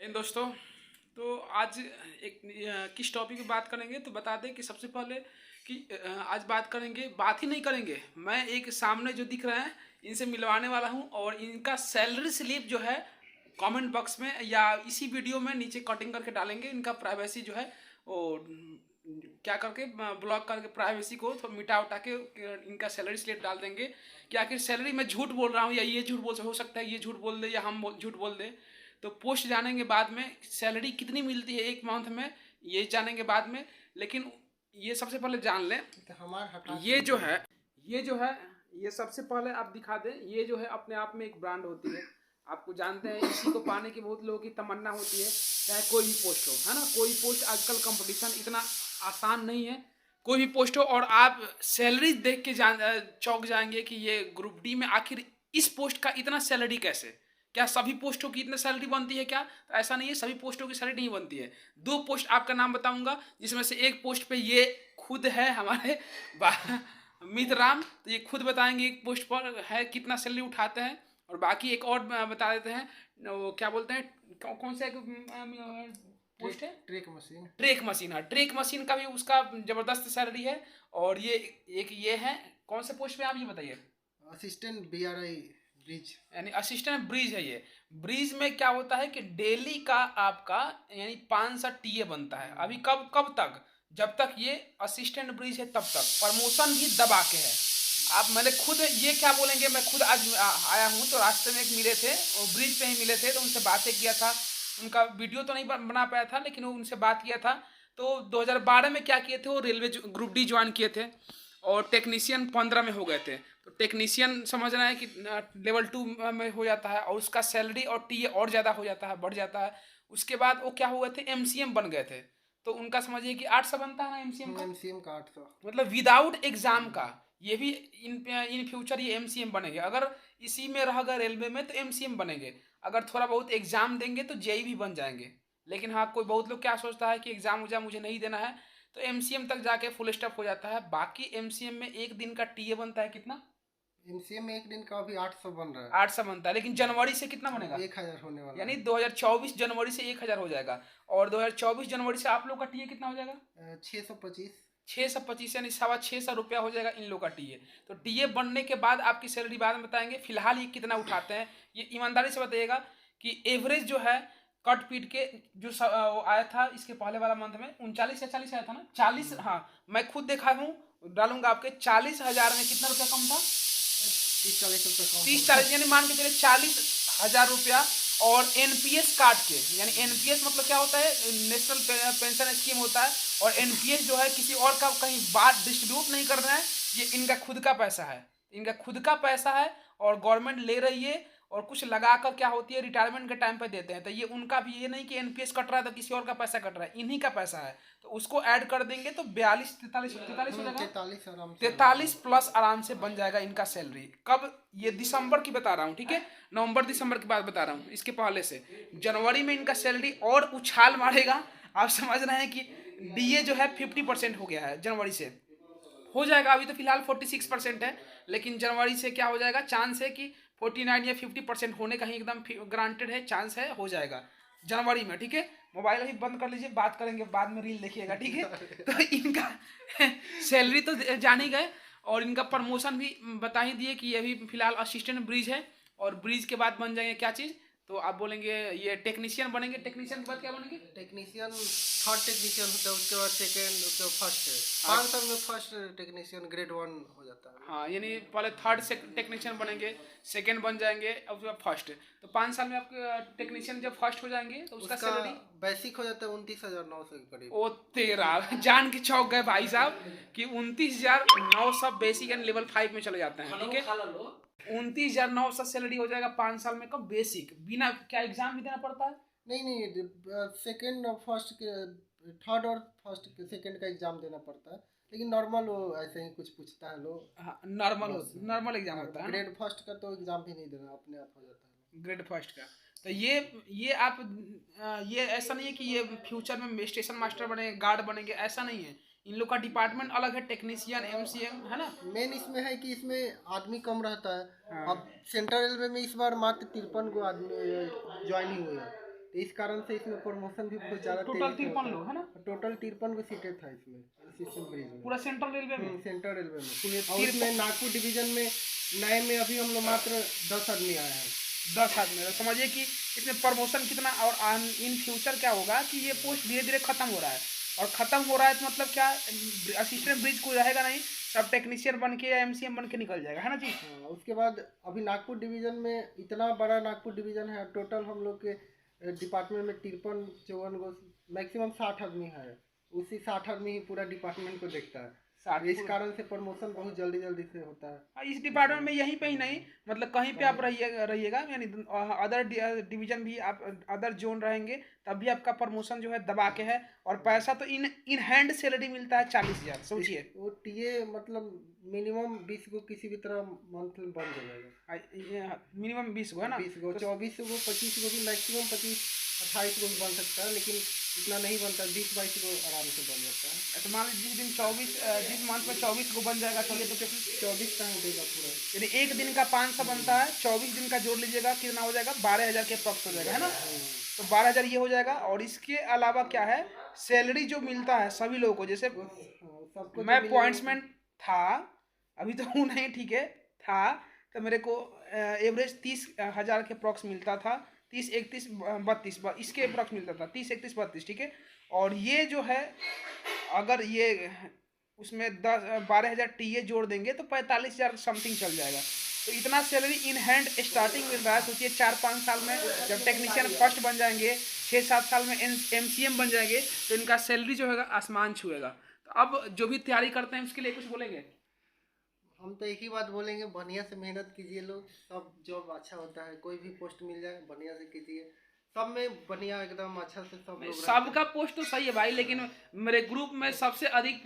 इन दोस्तों, तो आज एक किस टॉपिक पे बात करेंगे तो बता दें कि सबसे पहले कि आज बात ही नहीं करेंगे। मैं एक सामने जो दिख रहे हैं इनसे मिलवाने वाला हूं और इनका सैलरी स्लिप जो है कमेंट बॉक्स में या इसी वीडियो में नीचे कटिंग करके डालेंगे। इनका प्राइवेसी जो है वो क्या करके ब्लॉक करके प्राइवेसी को तो मिटा उटा के इनका सैलरी स्लिप डाल देंगे कि आखिर सैलरी मैं झूठ बोल रहा हूँ या ये झूठ बोल हो सकता है, ये झूठ बोल दे या हम झूठ बोल दे। तो पोस्ट जानेंगे बाद में सैलरी कितनी मिलती है एक मंथ में, ये जानेंगे बाद में। लेकिन ये सबसे पहले जान लें तो हमारा ये जो है ये सबसे पहले आप दिखा दें। ये जो है अपने आप में एक ब्रांड होती है, आपको जानते हैं। इसी को पाने की बहुत लोगों की तमन्ना होती है, चाहे कोई भी पोस्ट हो, है ना। कोई पोस्ट, आजकल कंपटीशन इतना आसान नहीं है। कोई भी पोस्ट हो और आप सैलरी देख के चौंक जाएंगे कि ये ग्रुप डी में आखिर इस पोस्ट का इतना सैलरी कैसे। क्या सभी पोस्टों की इतना सैलरी बनती है क्या? तो ऐसा नहीं है, सभी पोस्टों की सैलरी नहीं बनती है। दो पोस्ट आपका नाम बताऊंगा जिसमें से एक पोस्ट पे ये खुद है हमारे मित राम, तो ये खुद बताएंगे एक पोस्ट पर है कितना सैलरी उठाते हैं। और बाकी एक और बता देते हैं, वो क्या बोलते हैं, कौन सा पोस्ट है, ट्रेक मशीन। हाँ, ट्रेक मशीन का भी उसका जबरदस्त सैलरी है। और ये एक ये है, कौन से पोस्ट पे आप ये बताइए? असिस्टेंट BRI ब्रिज, यानी असिस्टेंट ब्रिज है ये। ब्रिज में क्या होता है कि डेली का आपका यानी 500 टीए बनता है। अभी कब कब तक? जब तक ये असिस्टेंट ब्रिज है तब तक। प्रमोशन भी दबा के है। आप मैंने खुद ये क्या बोलेंगे, मैं खुद आज आया हूँ तो रास्ते में एक मिले थे, वो ब्रिज पे ही मिले थे, तो उनसे बातें किया था। उनका वीडियो तो नहीं बना पाया था लेकिन वो उनसे बात किया था। तो 2012 में क्या किए थे, वो रेलवे ग्रुप डी ज्वाइन किए थे और टेक्नीशियन 15 में हो गए थे। तो टेक्नीशियन समझ रहे हैं कि लेवल 2 में हो जाता है और उसका सैलरी और टीए और ज़्यादा हो जाता है, बढ़ जाता है। उसके बाद वो क्या हुए थे, एमसीएम बन गए थे। तो उनका समझिए कि 800 बनता है ना एमसीएम का, MCM का 800, मतलब विदाउट एग्जाम का। ये भी इन फ्यूचर ये एमसीएम बनेंगे। अगर इसी में रह गए रेलवे में तो एमसीएम बनेंगे। अगर थोड़ा बहुत एग्जाम देंगे तो जेई भी बन जाएंगे। लेकिन हाँ, कोई बहुत लोग क्या सोचता है कि एग्जाम उजाम मुझे नहीं देना है, तो एमसीएम तक जाके फुल स्टॉप हो जाता है। बाकी एमसीएम में एक दिन का टीए बनता है कितना? MCM में एक दिन का अभी 800 बन रहा है। 800 बनता है, लेकिन जनवरी से कितना बनेगा? 1000 होने वाला यानी है। 2024 जनवरी से 1000 हो जाएगा। और 2024 जनवरी से आप लोग का टीए कितना हो जाएगा? 625। 625 यानी 625 रुपया हो जाएगा इन लोग का टीए। तो टीए बनने के बाद आपकी सैलरी बाद में बताएंगे। फिलहाल ये कितना उठाते हैं ये ईमानदारी से बताइएगा कि एवरेज जो है कट पीट के जो वो आया था इसके पहले वाला मंथ में 39 या 40 आया था ना, 40। हाँ, मैं खुद देखा हूँ, डालूंगा आपके 40,000 में कितना रुपया कम था? 30-40 रुपये कम 30-40 यानी मान के चलिए 40,000 रुपया। और एनपीएस काट के, यानी एनपीएस मतलब क्या होता है, नेशनल पेंशन स्कीम होता है। और एनपीएस जो है किसी और का कहीं बात डिस्ट्रीब्यूट नहीं कर रहे हैं, ये इनका खुद का पैसा है। इनका खुद का पैसा है और गवर्नमेंट ले रही है। और कुछ लगाकर क्या होती है, रिटायरमेंट के टाइम पे देते हैं। तो ये उनका भी ये नहीं कि एनपीएस कट रहा है तो किसी और का पैसा कट रहा है, इन्हीं का पैसा है। तो उसको ऐड कर देंगे तो 42 43 43 हो जाएगा। 43 आराम से 43 प्लस आराम से बन जाएगा इनका सैलरी। कब? ये दिसंबर की बता रहा हूँ, ठीक है, नवंबर दिसंबर की बात बता रहा हूँ। इसके पहले से जनवरी में इनका सैलरी और उछाल मारेगा। आप समझ रहे हैं कि डीए जो है 50% हो गया है, जनवरी से हो जाएगा। अभी तो फिलहाल 46% है, लेकिन जनवरी से क्या हो जाएगा, चांस है कि 49 या 50% होने का ही एकदम ग्रांटेड है, चांस है, हो जाएगा जनवरी में। ठीक है, मोबाइल अभी बंद कर लीजिए, बात करेंगे बाद में, रील देखिएगा, ठीक है। तो इनका सैलरी तो जान ही गए और इनका प्रमोशन भी बता ही दिए कि ये भी फिलहाल असिस्टेंट ब्रिज है। और ब्रिज के बाद बन जाएंगे क्या चीज़, तो आप बोलेंगे ये टेक्नीशियन बनेंगे। टेक्नीशियन के बाद क्या बनेंगे? टेक्नीशियन, थर्ड टेक्नीशियन होता है, उसके बाद सेकेंड, उसके बाद फर्स्ट है। 5 साल में फर्स्ट टेक्नीशियन ग्रेड 1 हो जाता है। हाँ, यानी पहले थर्ड से टेक्नीशियन बनेंगे, सेकंड बन जाएंगे और उसके बाद फर्स्ट। तो 5 साल में आपके टेक्नीशियन जब फर्स्ट हो जाएंगे तो उसका सैलरी बेसिक हो जाता है 29,900 के करीब। ओ तेरा जान के चौक गए भाई साहब कि 29,900 बेसिक एंड लेवल 5 में चले जाते हैं, ठीक है। 29,900 सैलरी हो जाएगा 5 साल में। कब? बेसिक, बिना क्या एग्जाम भी देना पड़ता है? नहीं, सेकेंड और फर्स्ट के, थर्ड और फर्स्ट के सेकेंड का एग्जाम देना पड़ता है, लेकिन नॉर्मल वो ऐसे ही कुछ पूछता है लोग। हाँ, नॉर्मल एग्जाम होता है। ग्रेड फर्स्ट का तो एग्जाम भी नहीं देना, अपने आप हो जाता है ग्रेड फर्स्ट का। तो ये आप ये ऐसा नहीं है कि ये फ्यूचर में स्टेशन मास्टर बनेंगे, गार्ड बनेंगे, ऐसा नहीं है। इन लोग का डिपार्टमेंट अलग है, टेक्नीशियन, एमसीएम, है ना। मेन इसमें है कि इसमें आदमी कम रहता है। हाँ। अब सेंट्रल रेलवे में इस बार मात्र 53 गो आदमी ज्वाइनिंग हुई है। इस कारण से इसमें प्रमोशन भी बहुत ज़्यादा टोटल 53 लोग है ना, टोटल 53 को सीटें था इसमें सिस्टम ब्रिज में, पूरा सेंट्रल रेलवे में। सेंट्रल रेलवे में। पूरे और इसमें नागपुर डिवीजन में नए में अभी हम लोग मात्र 10 आदमी आए हैं। 10 आदमी। तो समझिए कि इसमें प्रमोशन कितना, और इन फ्यूचर क्या होगा कि ये पोस्ट धीरे धीरे खत्म हो रहा है, और खत्म हो रहा है तो मतलब क्या, असिस्टेंट ब्रिज कोई रहेगा नहीं, सब टेक्नीशियन बन के या एमसीएम बन के निकल जाएगा, है ना जी। हाँ, उसके बाद अभी नागपुर डिवीजन में इतना बड़ा नागपुर डिवीजन है, टोटल हम लोग के डिपार्टमेंट में 53-54 गो मैक्सिमम 60 आदमी है, उसी 60 आदमी ही पूरा डिपार्टमेंट को देखता है। इस कारण से प्रमोशन बहुत जल्दी जल्दी से होता है। इस डिपार्टमेंट में यहीं पे ही नहीं, मतलब कहीं पे आप रहिएगा, यानी अदर डिवीजन भी आप, अदर जोन रहेंगे तब भी आपका प्रमोशन जो है दबा के है, और पैसा तो इन हैंड सैलरी मिलता है 40,000। सोचिए वो टीए मतलब मिनिमम 20 को किसी भी तरह मंथ में बन जाएगा, मिनिमम 20 गो है ना, 20 गो, 24 को, 25 को भी, मैक्सिमम 25-28 को भी बन सकता है, लेकिन इतना नहीं बनता, 20-22 को आराम से बन जाता है। तो मान लीजिए जिस दिन 24, जिस मंथ में 24 को बन जाएगा, चलिए तो 24 का हो देगा पूरा, यानी एक दिन का 500 बनता है, 24 दिन का जोड़ लीजिएगा कितना हो जाएगा, 12,000 के अप्रॉक्स हो जाएगा, है ना। तो 12,000 ये हो जाएगा, और इसके अलावा क्या है, सैलरी जो मिलता है सभी लोगों को, जैसे सबको मैं पॉइंट्समैन था, अभी तो हूँ नहीं, ठीक है, था, तो मेरे को एवरेज 30,000 के अप्रॉक्स मिलता था, 30, 31, 32 इसके अप्रॉक्स मिलता था, 30, 31, 32, ठीक है। और ये जो है, अगर ये उसमें 12,000 टीए जोड़ देंगे तो 45,000 समथिंग चल जाएगा। तो इतना सैलरी इन हैंड स्टार्टिंग मिल रहा है। सोचिए 4-5 साल में जब टेक्नीशियन फर्स्ट बन जाएंगे, 6-7 साल में एमसीएम बन जाएंगे, तो इनका सैलरी जो है आसमान छुएगा। तो अब जो भी तैयारी करते हैं उसके लिए कुछ बोलेंगे? हम तो एक ही बात बोलेंगे, बढ़िया से मेहनत कीजिए लोग, सब जॉब अच्छा होता है, कोई भी पोस्ट मिल जाए बढ़िया से कीजिए, सब में बढ़िया एकदम अच्छा से सब लोग। सबका पोस्ट तो सही है भाई, लेकिन मेरे ग्रुप में सबसे अधिक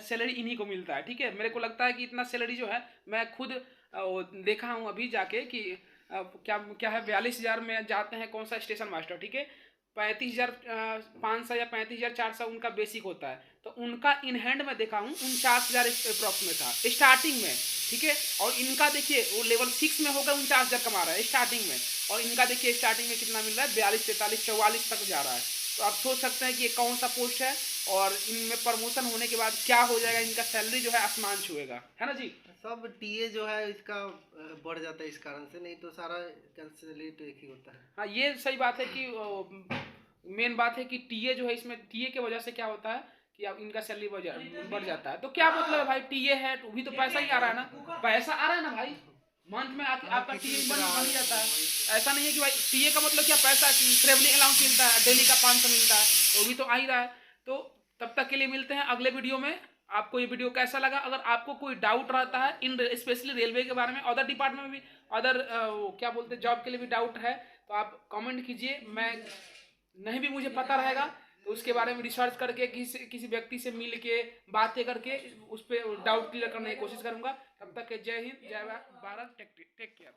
सैलरी इन्हीं को मिलता है, ठीक है। मेरे को लगता है कि इतना सैलरी जो है, मैं खुद देखा हूँ अभी जाके कि क्या क्या है, 42,000 में जाते हैं कौन सा स्टेशन मास्टर, ठीक है। 35,500 या 35,400 उनका बेसिक होता है, तो उनका इन हैंड में देखा हूँ 49,000 अप्रॉक्स में था स्टार्टिंग में, ठीक है। और इनका देखिए वो लेवल 6 में होकर 49,000 कमा रहा है स्टार्टिंग में, और इनका देखिए स्टार्टिंग में कितना मिल रहा है, 42, 43, 44 तक जा रहा है। तो आप सोच सकते हैं कि ये कौन सा पोस्ट है, और इनमें प्रमोशन होने के बाद क्या हो जाएगा, इनका सैलरी जो है आसमान छुएगा, है ना जी। सब टीए जो है इसका बढ़ जाता है इस कारण से, नहीं तो सारा कैलकुलेट एक ही होता है। हाँ, ये सही बात है कि मेन बात है कि टीए जो है, इसमें टीए के वजह से क्या होता है कि अब इनका सैलरी बढ़ जाता है। तो क्या मतलब है भाई, टीए है तो भी तो पैसा ही आ रहा है ना, पैसा आ रहा है ना भाई, मंथ में आपका टीए बन ही जाता है। ऐसा नहीं है कि भाई टीए का मतलब क्या, पैसा ट्रेवलिंग अलाउंस मिलता है, डेली का 500 मिलता है, तो भी तो आ ही रहा है। तो तब तक के लिए मिलते हैं अगले वीडियो में। आपको ये वीडियो कैसा लगा? अगर आपको कोई डाउट रहता है इन स्पेशली रेलवे के बारे में, अदर डिपार्टमेंट में भी, अदर क्या बोलते हैं जॉब के लिए भी डाउट है, तो आप कमेंट कीजिए। मैं नहीं भी मुझे पता रहेगा तो उसके बारे में रिसर्च करके किसी व्यक्ति से मिल के बातें करके उस पर डाउट क्लियर करने की कोशिश करूंगा। तब तक के जय हिंद, जय भारत, टेक केयर।